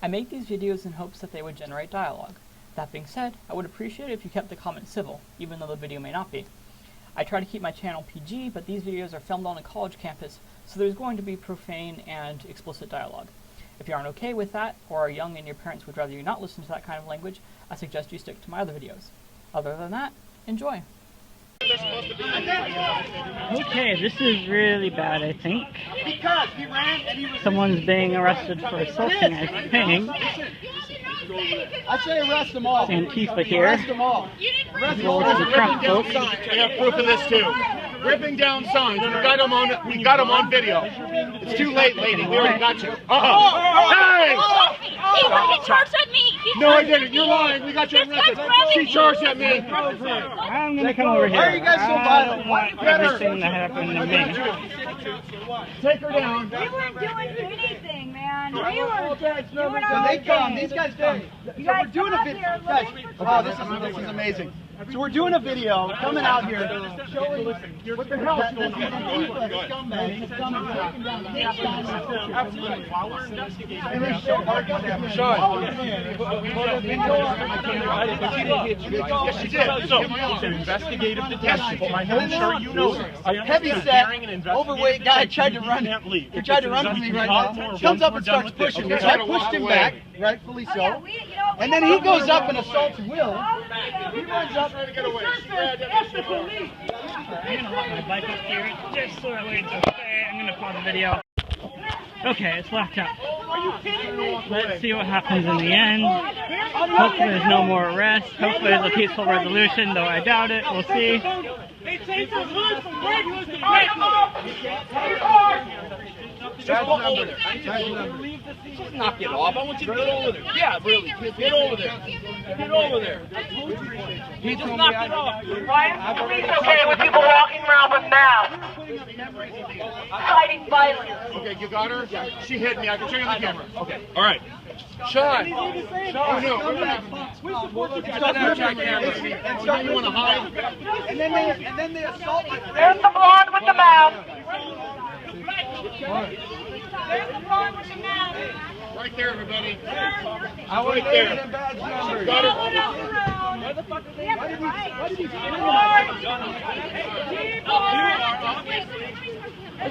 I make these videos in hopes that they would generate dialogue. That being said, I would appreciate it if you kept the comments civil, even though the video may not be. I try to keep my channel PG, but these videos are filmed on a college campus, so there's going to be profane and explicit dialogue. If you aren't okay with that, or are young and your parents would rather you not listen to that kind of language, I suggest you stick to my other videos. Other than that, enjoy! Okay, this is really bad, I think. Because he ran and he was... Someone's being arrested for assaulting, I think. I say arrest them all. Antifa here. Arrest them all. Arrest them all. Roll to the front, folks. I have proof of this too. Ripping down signs. We got them on video. It's too late, lady. We already got you. Hey! He fucking charged at me! No, I didn't. You're lying. We got you on record. She charged at me. I'm gonna come over here. Why are you guys so violent? I don't want everything that happened to me. Take her down. We weren't doing anything, man. We were just So doing our they own come. thing. These guys come. So we're doing a video. Guys, wow, this is amazing. So we're doing a video, coming out here, showing what the hell is going on. Absolutely. While we're investigating, yes, she did. So, it's an investigative detention. I'm sure you know this. Heavy set, overweight guy tried to run. He tried to run from me right now. Comes up and starts pushing me. So I pushed him back, rightfully so. And then he goes up and assaults Will. He runs up trying to get away. I'm gonna lock my bike up here just so that way it's okay. I'm gonna pause the video. Okay, it's locked up. Let's see what happens in the end. Hopefully there's no more arrests. Hopefully there's a peaceful resolution, though I doubt it. We'll see. Just knock it off. I want you to get over there. Yeah, really. Get over there. Get over there. He just knocked it off. It's okay with people walking around with masks, fighting violence. Okay, you got her? She hit me. I can show you on the camera. Okay. All right. Sean. Oh, no. You want to hide? And then they assault me. There's the blonde with the mask. Right there, everybody. I was right there. in badge number. Got her.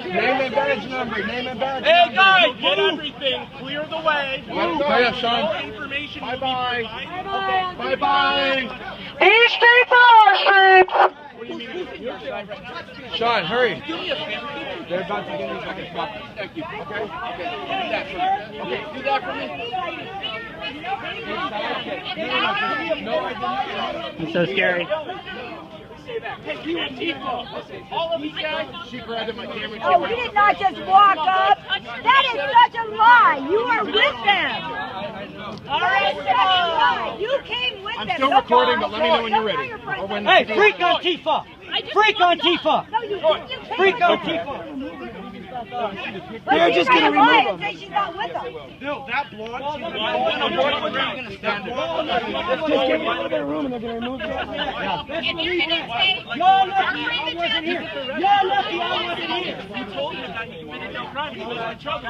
Name and badge number. Name and badge number. Hey, guys, get everything. Clear the way. Sean. Information. Bye-bye. Bye-bye. These streets are our streets. Sean, hurry. They're about to get me back. Thank you. Okay. Do that for me. It's so scary. Hey, you Antifa. All of these guys. She grabbed my camera. Oh, we did not just walk up. That is such a lie. You are with them. That is such a lie. You came with them. I'm still recording, but let me know when you're ready. Hey, freak Antifa! Freak Antifa! No, you didn't. Freak Antifa! They're just going to remove them. Say she's not with them. No, that blonde. Just get a little bit of room and they're going to remove them. If you're going to say, You're lucky I wasn't here. You're lucky I wasn't here. You told me that you committed no crime. You was in trouble.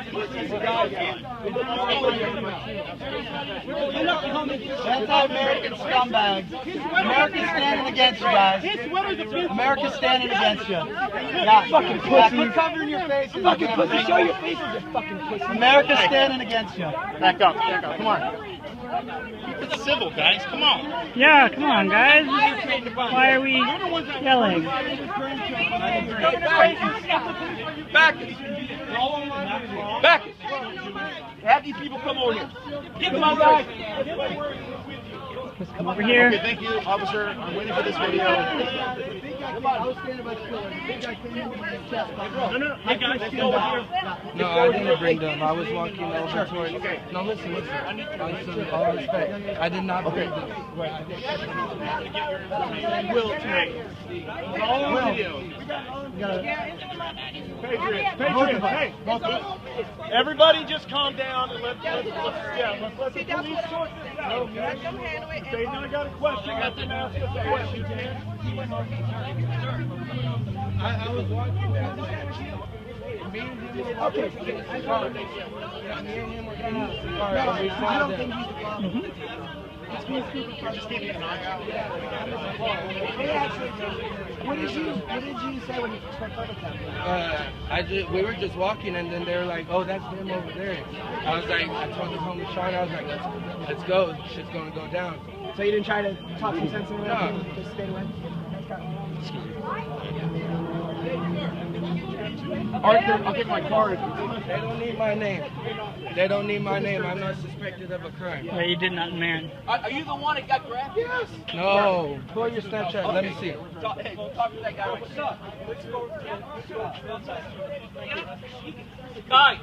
That's how American scumbags. America's standing against you guys. America's standing against you. Yeah, fucking pussy. Quit covering your faces. Fucking pussy. Show your faces, you fucking pussy. America's standing against you. Back up. Come on. It's civil, guys. Come on. Yeah, come on, guys. Why are we yelling? Back it. Back it. Have these people come over here. Get them out, guys. Let's come over here. Okay, thank you, officer. I'm waiting for this video. No. Hey, guys, go over here. No, I didn't bring them. I was walking over towards... Okay. No, listen. All respect. I did not bring them. Will tonight. All on video. Patriots, hey. Everybody just calm down and let's let the police sort this out. If they not got a question, let them ask us a question, man. I was walking down Okay. Me and him were gonna. I don't think he's the problem. What did you say when you first heard that? We were just walking, and then they were like, "Oh, that's them over there." I was like, I told the homie Sean, I was like, "Let's go. Shit's gonna go down." So you didn't try to talk some sense into it? No. Just stayed away? Arthur, I'll get my card. They don't need my name. They don't need my name. I'm not suspected of a crime. Yeah, you did not, man. Are you the one that got grabbed? Yes. No. Pull your Snapchat. Let me see. Hey, talk to that guy. What's up? Guy,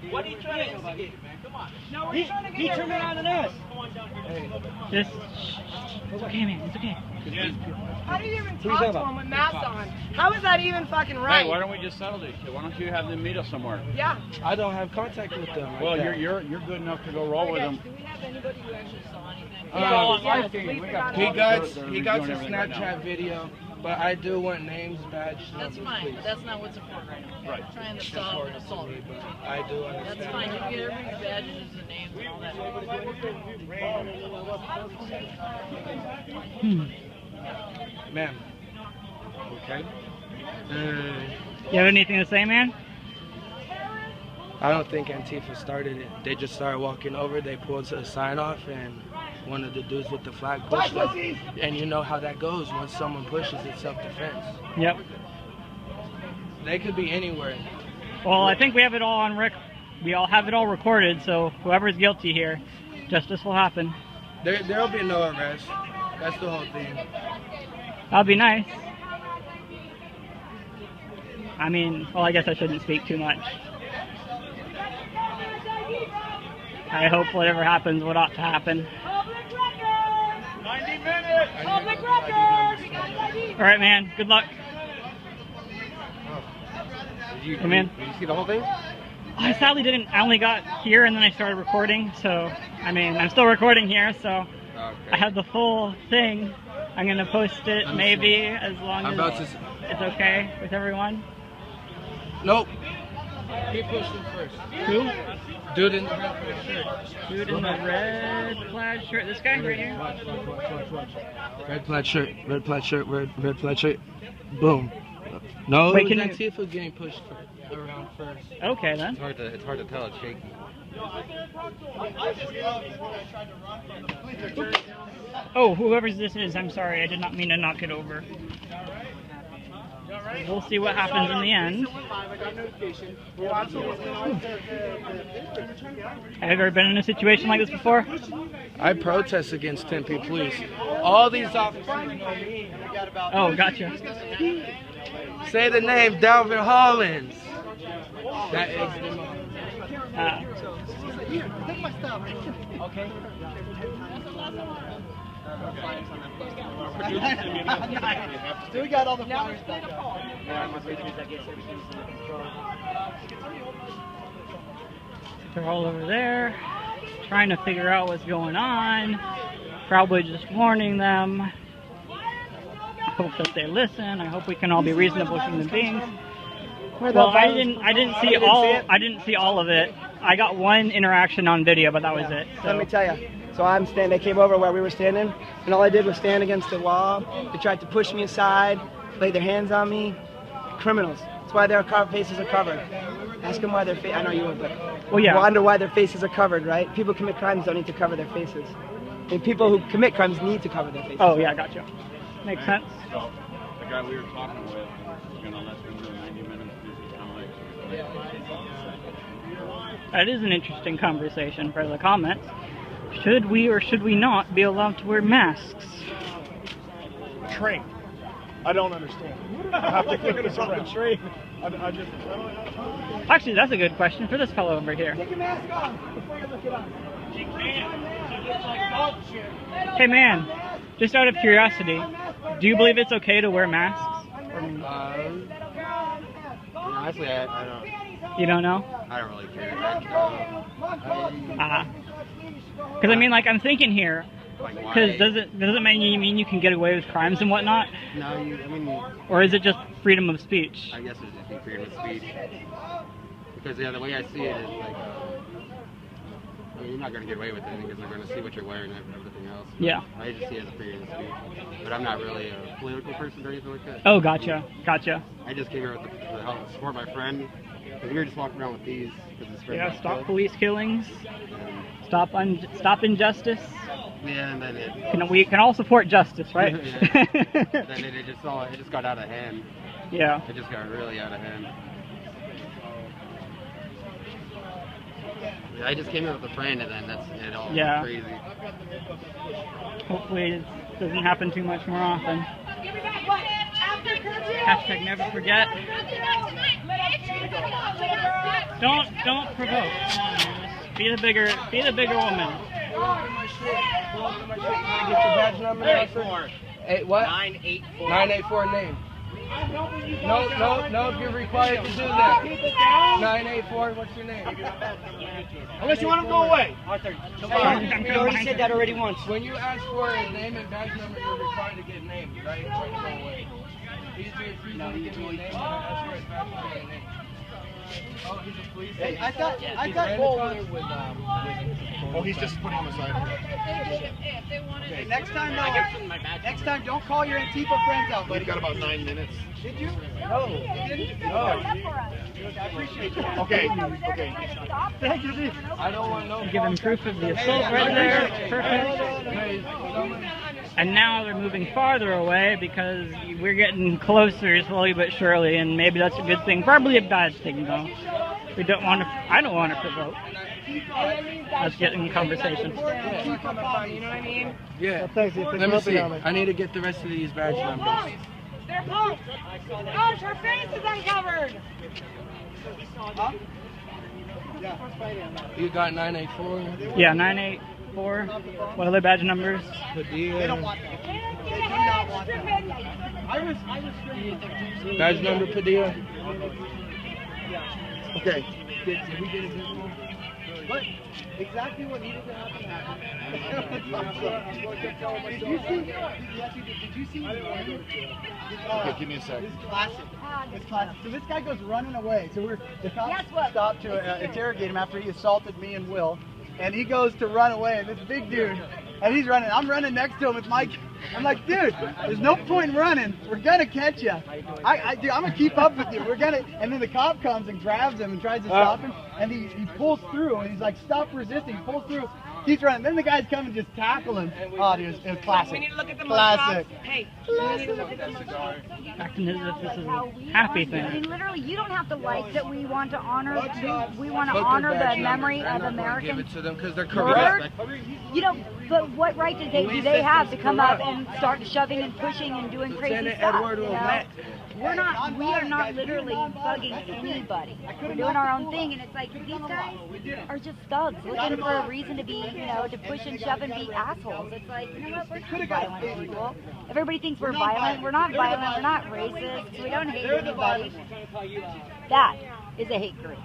what are you trying to instigate, man? Come on. He turned around and asked. Just, it's okay, man. It's okay. How do you even talk to him with masks on? How is that even fucking right? Hey, why don't we just settle this shit? Why don't you have them meet us somewhere? Yeah. I don't have contact with them. Like Well, that. you're good enough to go roll with them. Do we have anybody who actually saw anything? He got They're some doing everything right Snapchat now. video, but I do want names, badge That's numbers, fine, please. but that's not what's important right now. Right. We're trying to solve an assault. I do understand. That's fine, you can get everybody's badges and names and all that. Ma'am. Okay. You have anything to say, man? I don't think Antifa started it. They just started walking over, they pulled a sign off, and one of the dudes with the flag pushed them. And you know how that goes. Once someone pushes, it's self-defense. Yep. They could be anywhere. Well, I think we have it all on we all have it all recorded, so whoever's guilty here, justice will happen. There'll be no arrest. That's the whole thing. That'll be nice. I mean, well, I guess I shouldn't speak too much. I hope whatever happens, what ought to happen. 90 minutes. Public record! We got ID. All right, man. Good luck. Come in. Did you see the whole thing? I sadly didn't. I only got here and then I started recording. So, I mean, I'm still recording here, so I have the full thing. I'm going to post it maybe as long as it's okay with everyone. Nope. He pushed him first. Who? Dude in the red shirt. Dude in the red plaid shirt. This guy right here? Red plaid shirt. Red plaid shirt. Red plaid shirt. Boom. No, Wait, it was can Antifa getting pushed around first. Okay, then. It's hard to tell. It's shaky. Oh, whoever this is, I'm sorry. I did not mean to knock it over. We'll see what happens in the end. Have you ever been in a situation like this before? I protest against Tempe police. All these officers know me. Oh, gotcha. Say the name, Dalvin Hollins. That is the name. Take my stuff. Okay. So we got all the flyers back up. They're all over there, trying to figure out what's going on. Probably just warning them. I hope that they listen. I hope we can all be reasonable human beings. Well, I didn't see all of it. I got one interaction on video, but that was it. So. Let me tell you. So they came over where we were standing, and all I did was stand against the wall. They tried to push me aside, lay their hands on me. Criminals. That's why their faces are covered. Ask them why their I know you would, but well, yeah. Wonder why their faces are covered, right? People who commit crimes don't need to cover their faces. And people who commit crimes need to cover their faces. Oh, yeah, gotcha. Makes sense. So, the guy we were talking with is going to let them do 90 minutes. This is kind of like... That is an interesting conversation for the comments. Should we or should we not be allowed to wear masks? Train. I don't understand. I have to look at something train. Actually, that's a good question for this fellow over here. Take your mask off before you look it up. Hey man, just out of curiosity, do you believe it's okay to wear masks? Honestly, I don't. You don't know? I don't really care. Because I mean, like, I'm thinking here, Like why? Because does it mean you can get away with crimes and whatnot? No, I mean, Or is it just freedom of speech? I guess it's just be freedom of speech. Because yeah, the way I see it is like, I mean, you're not gonna get away with it because they're gonna see what you're wearing and everything else. Yeah. I just see it as a freedom of speech. But I'm not really a political person or anything like that. Oh, gotcha. I just came here with the help support my friend. Because we were just walking around with these. Yeah, stop police killings. And, Stop injustice. yeah, and then it. We can all support justice, right? Yeah. Then it just got out of hand. Yeah. It just got really out of hand. I just came here with a friend, and then it all went crazy. Hopefully it doesn't happen too much more often. Hashtag never forget. Don't provoke. Be the bigger woman. Get your badge number now, sir. 984. 984 name. No, you're required to do that. 984, what's your name? Unless you want to go away. You already said that already once. When you ask for a name and badge number, you're required to get named, right? You're trying to go away. Easier for you to give me a name than ask for a badge number and a name. Oh, he's a police. Hey, I got Cole here with Oh, he's just putting him aside. Hey, next time, don't call your Antifa friends out, buddy. We've got about 9 minutes. Did you? No. You didn't? No. I appreciate you. Okay. Thank you. I don't want no. Give him proof of the assault right there. Perfect. And now they're moving farther away because we're getting closer slowly but surely, and maybe that's a good thing. Probably a bad thing though. I don't want to provoke. Let's get in conversation. You know what I mean? Yeah. Let me see. I need to get the rest of these badge numbers. They're both. Gosh, her face is uncovered. Huh? You got 984? Yeah, 984. What other badge numbers? They don't want that. They do not want that. I was Badge number, Padilla? Okay. Did we get a good one? What? Exactly what needed to happen happened. Did you see? Okay, give me a second. This is classic. It's classic. So this guy goes running away. So the cops stopped to interrogate him after he assaulted me and Will. And he goes to run away, and this big dude, and he's running. I'm running next to him with Mike. I'm like, dude, there's no point in running. We're gonna catch you. Dude, I'm gonna keep up with you. We're gonna. And then the cop comes and grabs him and tries to stop him, and he pulls through, and he's like, stop resisting. He pulls through. Keeps running. Then the guys come and just tackle him. Oh, dude, it was classic. We need to look at the classic. Hey, we need to look at the Acting as if this is a happy I thing. mean, literally, you don't have to like that. We want to honor. We want to honor the memory of Americans. Give it to them because they're Murdered. correct. You know, but what right do they have to come up and start shoving and pushing and doing crazy Lieutenant stuff? Edward You know? Willett. We are not literally bugging anybody. We're doing our own thing, and it's like these guys are just thugs looking for a reason to be, to push and shove and be assholes. It's like, you know what? We're not violent people. Everybody thinks we're violent. We're not violent. We're not racist. We don't hate anybody. That is a hate group,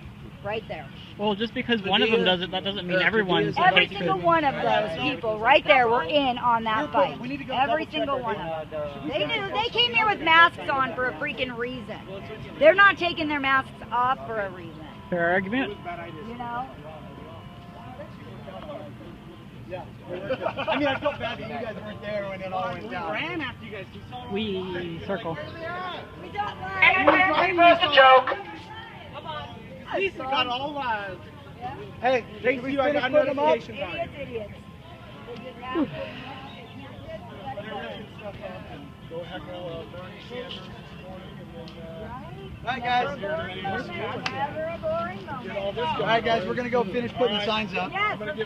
right there. Well, just because one of them does it, that doesn't mean everyone's a Every hate single group. one of those people right there were in on that fight. Every single one of them. They knew. They came here with masks on for a freaking reason. They're not taking their masks off for a reason. Fair argument. You know? Yeah. I mean, I felt bad that you guys weren't there when it all went down. We ran after you guys. We circle. It's a joke. Lisa got all live. Hey, thank you. I got notifications on it. Idiots. Alright guys. Alright guys, we're gonna go finish putting the signs up. Yes, let's go.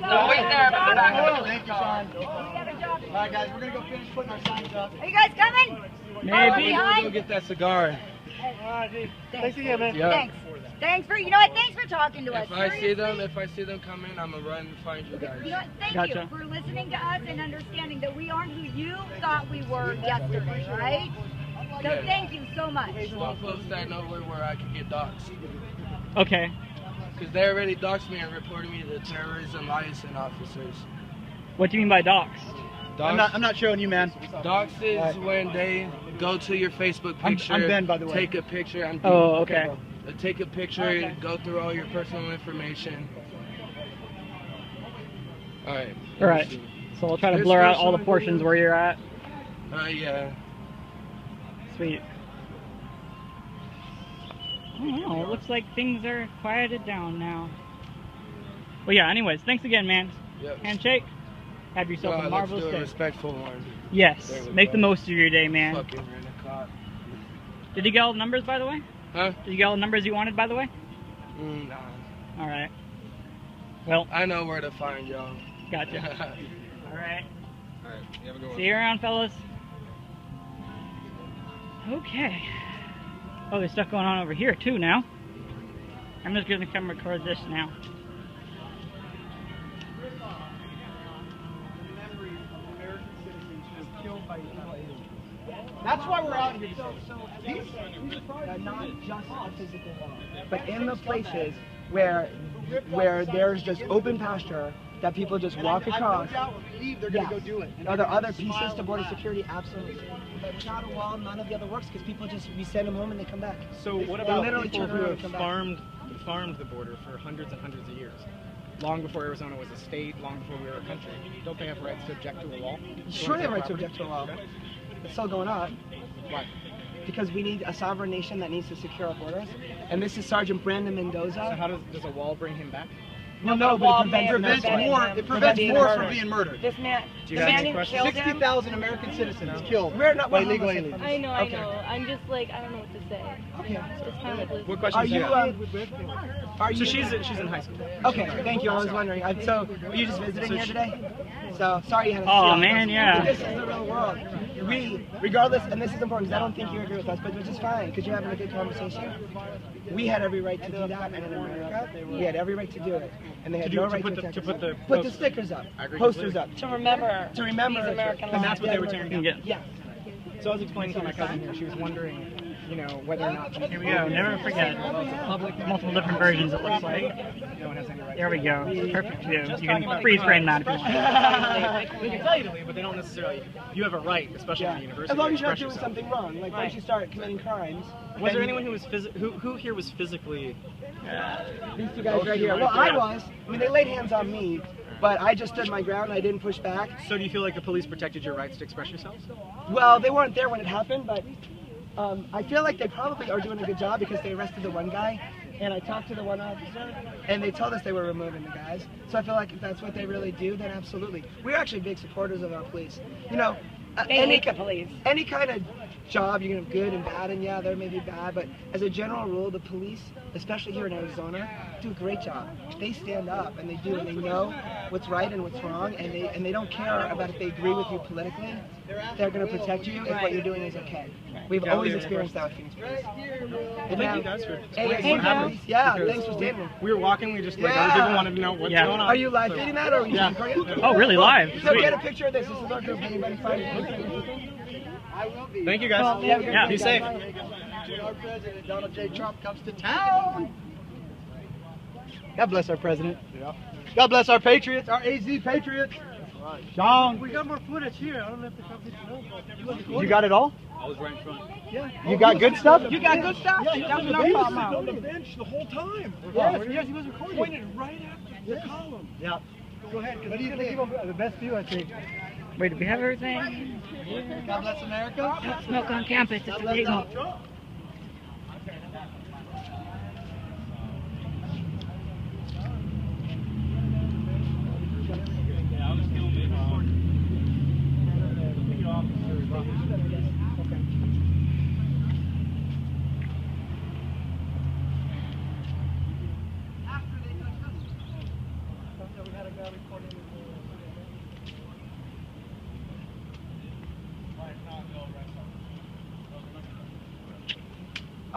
Thank you, Sean. Alright guys, we're gonna go finish putting our signs up. Are you guys coming? Maybe. Go get that cigar. Thanks. man. Yeah. Thanks. Thanks for thanks for talking to us. If I see them come in, I'm gonna run and find you guys. You know what? Thank Gotcha. you for listening to us and understanding that we aren't who you thought we were yesterday, right? So thank you so much. There's one close that nowhere where I could get doxxed. Okay. Because they already doxed me and reported me to the terrorism liaison officers. What do you mean by docs? I'm not showing you, man. Dox is when they go to your Facebook picture. I'm Ben, by the way. Take a picture. Oh, okay. Take a picture, go through all your personal information. Alright. Alright. So we'll try to blur out all the portions where you're at. Yeah. Sweet. Oh, it looks like things are quieted down now. Well, yeah, anyways, thanks again, man. Yep. Handshake. Have yourself a marvelous let's do a day. respectful one. Yes, make the most of your day, man. Fucking ran a cop. Did you get all the numbers, by the way? Huh? Did you get all the numbers you wanted, by the way? Nah. Alright. Well, I know where to find y'all. Gotcha. Alright. Alright, you have a good one. See you around, fellas. Okay. Oh, there's stuff going on over here, too, now. I'm just going to come record this now. That's why we're out here. These are not just a physical law, but in the places where there's just open pasture that people just walk across. They're going to go do it. Are there other pieces to border security? Absolutely. But without a wall, none of the other works because people just, we send them home and they come back. So what about people who have farmed the border for hundreds and hundreds of years? Long before Arizona was a state, long before we were a country. Don't they have rights to object to a wall? Sure they have rights to object to a wall. It's still going on. Why? Because we need a sovereign nation that needs to secure our borders. And this is Sergeant Brandon Mendoza. So how does a wall bring him back? Well, no, but it prevents war from being murdered. This man, Do you have any questions? 60,000 American citizens killed by illegal aliens. I know. I'm just like, I don't know what to say. Okay. Just kind of like, What questions do you have? So she's in high school. Okay, thank you. I was wondering. So, were you just visiting here today? So, sorry you had to Oh, see man, us. yeah. But this is the real world. We, regardless, and this is important because I don't think you agree with us, but which is fine because you're having a good conversation. We had every right to do that, and in America, we had every right to do it. And they had no right to protect us. Put the stickers up, posters up. to remember To remember. these American And laws. that's what they were tearing down. Yeah. So I was explaining to my cousin here, she was wondering, whether or not... Here we go, never forget. Multiple different versions, it looks like. No one has any right. There we go. Perfect view. You can freeze frame that if you want. They can tell you to leave, but they don't necessarily... You have a right, especially at the university. As long as you're not to doing express something wrong. Like, once you start committing crimes... Was there anyone who was who here was physically... These two guys right here. Well, I was. I mean, they laid hands on me, but I just stood my ground. I didn't push back. So do you feel like the police protected your rights to express yourselves? Well, they weren't there when it happened, but I feel like they probably are doing a good job because they arrested the one guy, and I talked to the one officer, and they told us they were removing the guys. So I feel like if that's what they really do, then absolutely. We're actually big supporters of our police. They hate the police. Any kind of job, you're gonna have good and bad, and yeah, there may be bad, but as a general rule, the police, especially here in Arizona, do a great job. They stand up, and they do, and they know what's right and what's wrong, and they don't care about if they agree with you politically. They're gonna protect you if what you're doing is okay. We've always experienced that with Phoenix Police. Thank you guys for Yeah, thanks for staying there. We were walking, we just, other people wanted to know what's going on. Are you live feeding that, or are you recording it? Oh, really live? So get a picture of this. This is our group. Anybody find it? Thank you guys. Yeah. Be safe. Our president, Donald J. Trump, comes to town. God bless our president. God bless our patriots, our AZ patriots. Sean. We got more footage here. I don't know if the company's known. You got it all? I was right in front. Yeah. You got good stuff? You got good stuff? Yeah, he was on the bench the whole time. Yes, he was recording. Pointed right after the column. Yeah. Go ahead. What do you think? The best view, I think. Wait, do we have everything? God bless America. Don't smoke on campus, it's illegal.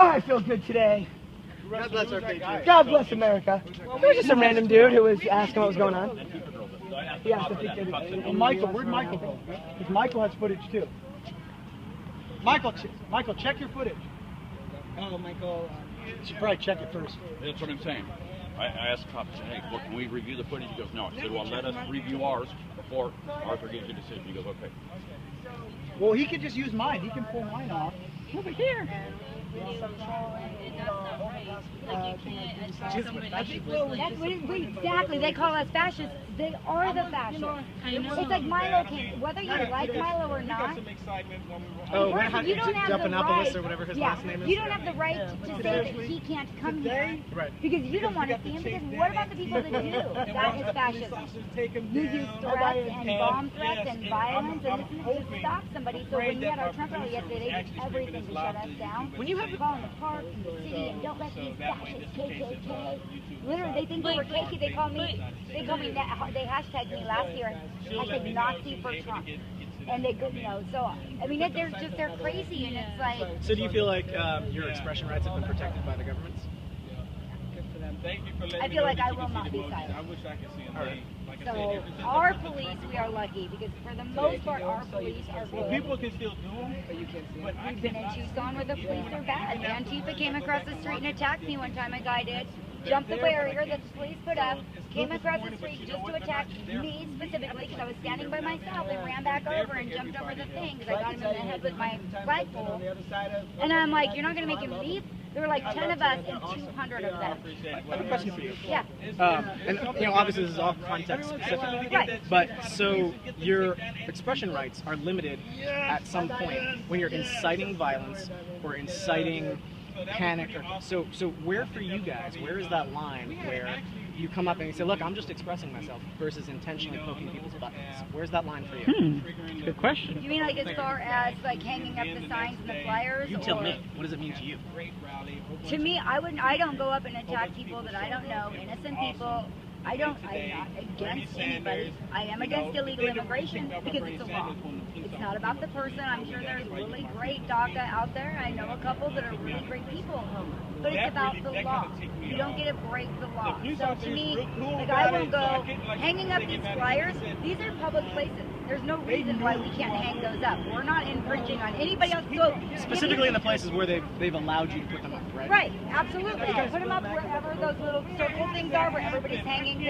Oh, I feel good today. God bless our patriots. God bless America. He was just a random dude who was asking what was going on. He asked if he could. Michael, where'd Michael go? Because Michael has footage too. Michael, check your footage. Oh, Michael. You should probably check it first. That's what I'm saying. I asked the cop, I said, hey, well, can we review the footage? He goes, no. I said, well, let us review ours before Arthur gives you a decision. He goes, okay. Well, he could just use mine. He can pull mine off. Over here. Exactly. They call us fascists. They are the fascists. It's like Milo came. Whether you like Milo or not. Oh, you don't have the right. Or whatever his Yeah, last name is. you don't have the right to say that he can't come here because you don't want to see him. Because what about the people that do? That is fascism. You use threats and bomb threats and violence and this is to stop somebody. So when we had our Trump rally yesterday, they did everything to shut us down. When you have to call in the park and the city and don't let these fascists KKK. Literally, they think we're KKK. They call me. They hashtagged me last year. I said Nazi for Trump. And they, so I mean, they're crazy, and it's like. So do you feel like your expression rights have been protected by the governments? I feel like I will not be silent. I wish I could see him. So our police, we are lucky because for the most part, our police are good. People can still do them, but you can't see them. We've been in Tucson where the police are bad. Antifa came across the street and attacked me one time. A guy did. Jumped the barrier that the police put up, came across the street just to attack me specifically because I was standing by myself and ran back over and jumped over the thing because I got him in the head with my flagpole. And I'm like, you're not going to make him leave? There were like 10 of us and 200 of them. I have a question for you. Yeah. And obviously this is all context specific. Right. But so your expression rights are limited at some point when you're inciting violence or inciting panic. So where for you guys, where is that line where you come up and you say, look, I'm just expressing myself versus intentionally poking people's buttons? Where's that line for you? Good question. You mean like as far as like hanging up the signs and the flyers? You tell me. What does it mean to you? To me, I don't go up and attack people that I don't know, innocent people. I'm not against anybody. I am against illegal immigration because it's a law. It's not about the person. I'm sure there's really great DACA out there. I know a couple that are really great people. But it's about the law. You don't get to break the law. So to me, like I will go hanging up these flyers. These are public places. There's no reason why we can't hang those up. We're not infringing on anybody else. So specifically in the places where they've allowed you to put them up, right? Right, absolutely. Put them up wherever those little circle things are, where everybody's hanging,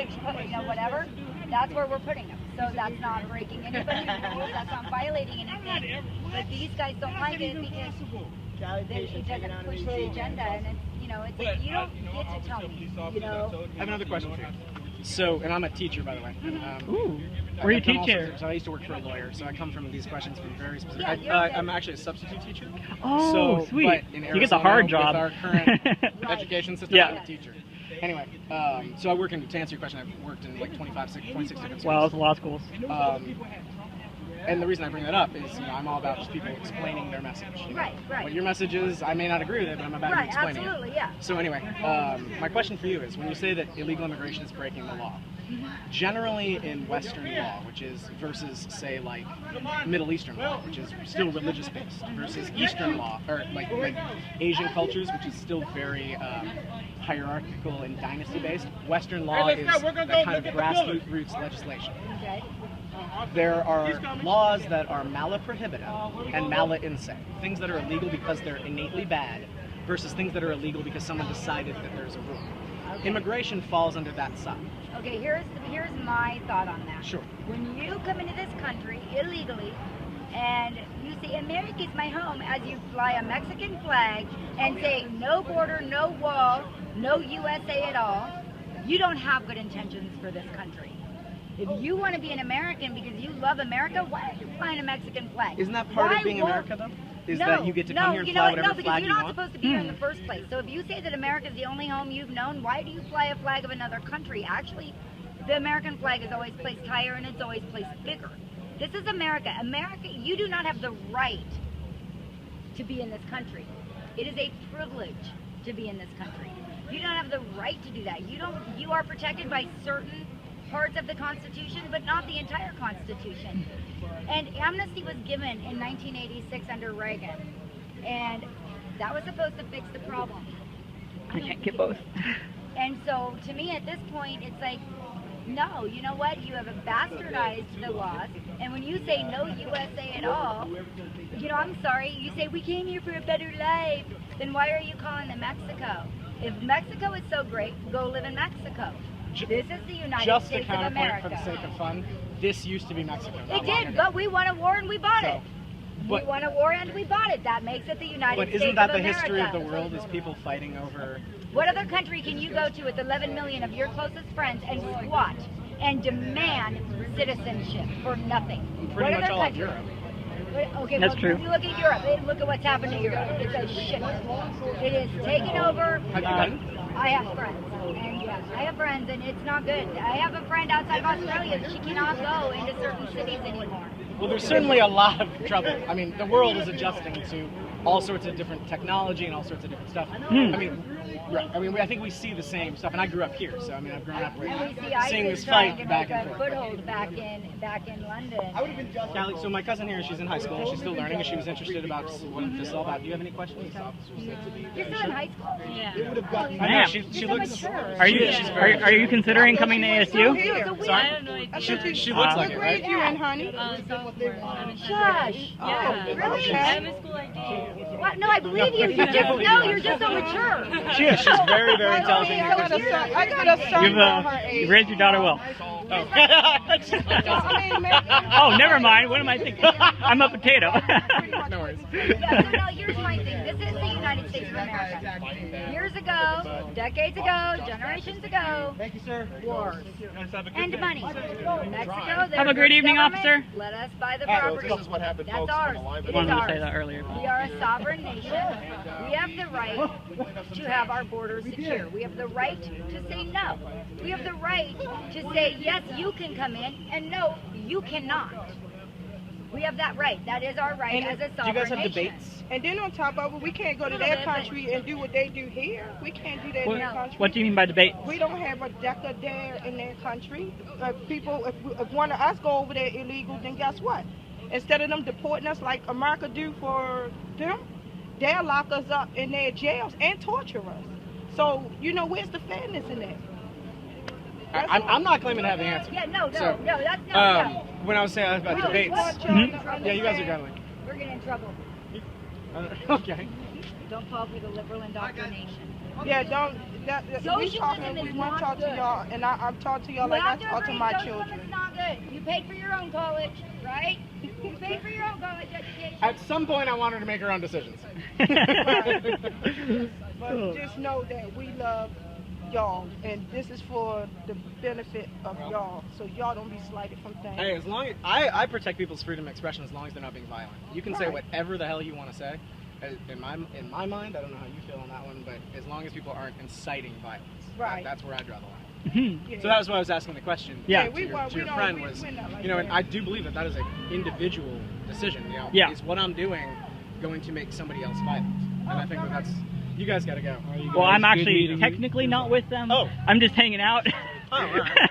whatever. That's where we're putting them. So that's not breaking anybody's rules. That's not violating anything. But these guys don't like it because it doesn't push the agenda, and it's like you don't get to tell me. I have another question for you. So, and I'm a teacher, by the way. Ooh. Where are you teacher? So I used to work for a lawyer, so I come from these questions from very specific. Yeah, I'm actually a substitute teacher. Oh, so, sweet. But in Arizona, you get the hard job. With our current education system, Yeah. I'm a teacher. Anyway, so I work in, to answer your question, I've worked in like 26 different schools. Wow, that's a lot of schools. And the reason I bring that up is, I'm all about just people explaining their message. Right. What your message is, I may not agree with it, but I'm about explaining absolutely, it. Yeah. So anyway, my question for you is, when you say that illegal immigration is breaking the law, generally in Western law, which is versus, say, like Middle Eastern law, which is still religious-based, versus Eastern law, or like Asian cultures, which is still very hierarchical and dynasty-based, Western law is that kind of grassroots legislation. Okay. There are laws that are mala prohibita and mala inse, things that are illegal because they're innately bad versus things that are illegal because someone decided that there's a rule. Okay. Immigration falls under that side. Okay, here's my thought on that. Sure. When you come into this country illegally and you say, America's my home, as you fly a Mexican flag and say no border, no wall, no USA at all, you don't have good intentions for this country. If you want to be an American because you love America, why are you flying a Mexican flag? Isn't that part of being America, though? Is that you get to come here and fly whatever flag you want? No, because you're not supposed to be here in the first place. So if you say that America's the only home you've known, why do you fly a flag of another country? Actually, the American flag is always placed higher and it's always placed bigger. This is America. America, you do not have the right to be in this country. It is a privilege to be in this country. You don't have the right to do that. You are protected by certain parts of the Constitution, but not the entire Constitution. And amnesty was given in 1986 under Reagan, and that was supposed to fix the problem. I can't get both. And so, to me, at this point, it's like, no, you know what? You have bastardized the laws, and when you say no USA at all, I'm sorry, you say we came here for a better life, then why are you calling them Mexico? If Mexico is so great, go live in Mexico. This is the United Just a States of counterpoint America. for the sake of fun. This used to be Mexico. It did, but we won a war and we bought it. We but- won a war and we bought it. That makes it the United But States isn't that of the America. history of the world? Is people fighting over? What other country can you go to with 11 million of your closest friends and squat and demand citizenship for nothing? Pretty what much other all of country? Europe. Okay, That's well, true. if you look at Europe, look at what's happened to Europe. It's a shit. It is taken over. Have you been? I have friends, and yes, I have friends, and it's not good. I have a friend outside of Australia. She cannot go into certain cities anymore. Well, there's certainly a lot of trouble. I mean, the world is adjusting to all sorts of different technology and all sorts of different stuff. I mean, right. I mean, I think we see the same stuff, and I grew up here, so I mean, I've grown up with And we see seeing ISIS this trying fight to back make and a forth. foothold back in London. Callie, so my cousin here, she's in high school, and she's still learning, and she was interested about what this is all about. Do you have any questions? You're still in high school? Yeah. I know, she looks. Are you considering coming to ASU? I have no idea. She looks like it, right? You and honey? Sophomore. I'm in Shush. Yeah. Really? I have a school ID. What? No, I believe you. You just know. You're just so mature. She is. She's very, very intelligent. I got a son around her age. You've raised your daughter well. Oh. Oh, never mind. What am I thinking? I'm a potato. No worries. Yeah, so no, here's my thing. This is the United States of America. Years ago, decades ago, generations ago, Thank you, sir. wars and money. Mexico, Have a great evening, officer. Let us buy the property. This is what happened, That's folks. ours. I'm alive. It is Wanted to ours. say that earlier. We are a sovereign nation. We have the right to have our borders secure. We have the right to say no. We have the right to say, yes, you can come in, and no, you cannot. We have that right. That is our right as a sovereign Do you guys have nation. debates? And then on top of it, we can't go to their country and do what they do here. We can't do that in their country. What do you mean by debate? We don't have a DECA there in their country. If one of us go over there illegal, then guess what? Instead of them deporting us like America do for them, they'll lock us up in their jails and torture us. So, you know, where's the fairness in that? I'm not claiming to have the answer. Yeah, no, So, that's no. When I was saying about debates, yeah, you guys are going. We're getting in trouble. Okay. Don't fall for the liberal indoctrination. Yeah, don't. We Socialism is want to not talk to good. y'all, and I'm talking to y'all like I talk to my children. Socialism is not good. You paid for your own college, right? You paid for your own college education. At some point, I want her to make her own decisions. But just know that we love y'all, and this is for the benefit of y'all, so y'all don't be slighted from things. Hey, as long as I protect people's freedom of expression, as long as they're not being violent. You can say Right. whatever the hell you want to say. In my mind, I don't know how you feel on that one, but as long as people aren't inciting violence, Right. that's where I draw the line. Yeah. So that was why I was asking the question. Yeah. to your friend was, we're not like you know, and that. I do believe that is an individual decision. You know, Yeah. is what I'm doing going to make somebody else violent? And I think that's. You guys got to go. Well, I'm actually technically not with them. Oh. I'm just hanging out. Oh, all right.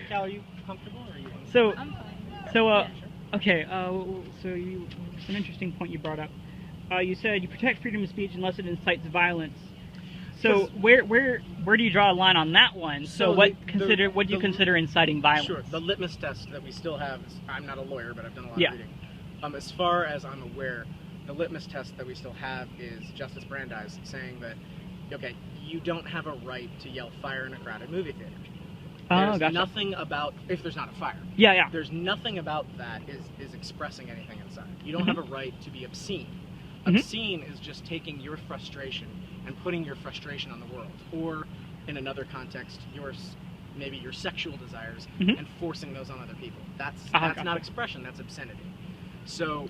Cal, are you comfortable? Or are you? So, I'm fine. so, okay. So some interesting point you brought up. You said you protect freedom of speech unless it incites violence. So where do you draw a line on that one? So what do you consider inciting violence? Sure. The litmus test that we still have is, I'm not a lawyer, but I've done a lot Yeah. of reading. As far as I'm aware, the litmus test that we still have is Justice Brandeis saying that, okay, you don't have a right to yell fire in a crowded movie theater. There's Gotcha. nothing about, if there's not a fire. Yeah, yeah. There's nothing about that is expressing anything inside. You don't have a right to be obscene. Mhm. Obscene is just taking your frustration and putting your frustration on the world, or in another context, maybe your sexual desires, Mhm. and forcing those on other people. That's Gotcha. not expression. That's obscenity. So